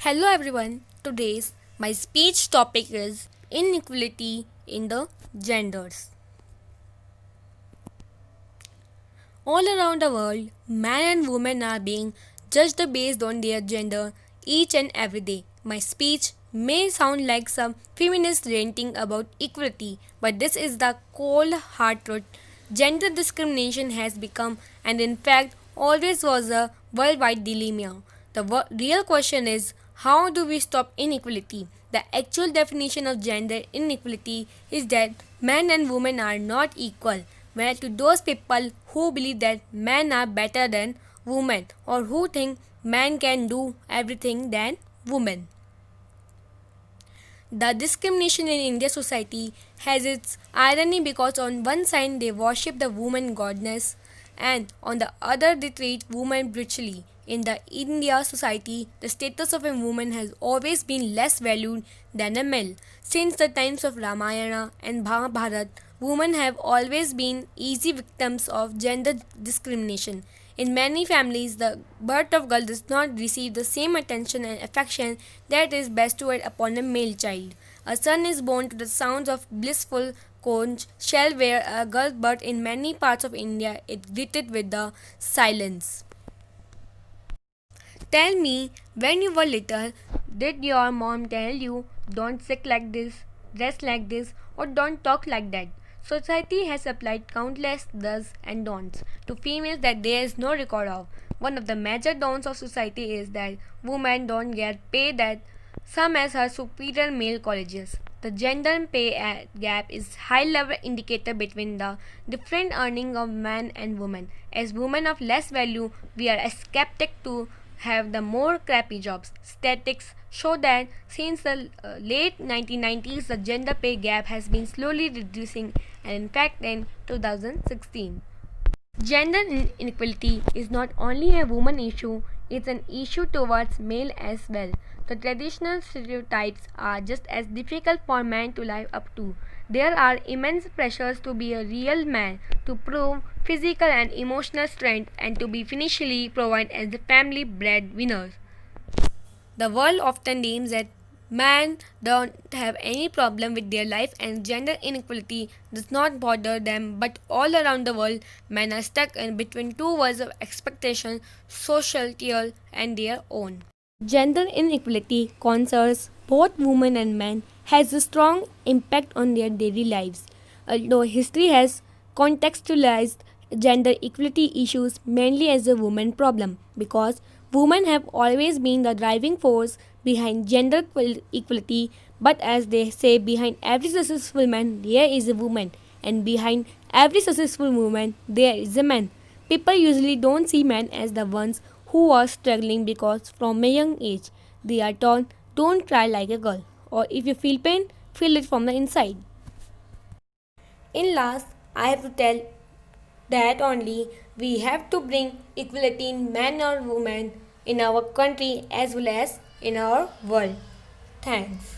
Hello everyone. Today's my speech topic is inequality in the genders. All around the world, men and women are being judged based on their gender each and every day. My speech may sound like some feminist ranting about equality, but this is the cold hard truth. Gender discrimination has become, and in fact, always was a worldwide dilemma. The real question is how do we stop inequality? The actual definition of gender inequality is that men and women are not equal. Where to those people who believe that men are better than women or who think men can do everything than women. The discrimination in Indian society has its irony because on one side they worship the woman goddess and on the other they treat women brutally. In the India society, the status of a woman has always been less valued than a male. Since the times of Ramayana and Mahabharata, women have always been easy victims of gender discrimination. In many families, the birth of girl does not receive the same attention and affection that is bestowed upon a male child. A son is born to the sounds of blissful conch shell where a girl birth in many parts of India is greeted with the silence. Tell me, when you were little, did your mom tell you don't sit like this, dress like this, or don't talk like that? Society has applied countless does and don'ts to females that there is no record of. One of the major don'ts of society is that women don't get paid at some as her superior male colleges. The gender pay gap is high level indicator between the different earning of men and women. As women of less value, we are skeptic to have the more crappy jobs. Statistics show that since the late 1990s, the gender pay gap has been slowly reducing, and in fact, in 2016. Gender inequality is not only a woman issue, it's an issue towards male as well. The traditional stereotypes are just as difficult for men to live up to. There are immense pressures to be a real man, to prove physical and emotional strength, and to be financially provided as the family breadwinner. The world often deems that men don't have any problem with their life and gender inequality does not bother them, but all around the world, men are stuck in between two worlds of expectation, societal and their own. Gender inequality concerns both women and men has a strong impact on their daily lives. Although history has contextualized gender equality issues mainly as a woman problem because women have always been the driving force behind gender equality, but as they say, behind every successful man there is a woman, and behind every successful woman there is a man. People usually don't see men as the ones who are struggling because from a young age they are told don't cry like a girl, or if you feel pain, feel it from the inside. In last, I have to tell that only we have to bring equality in men or women in our country as well as in our world. Thanks.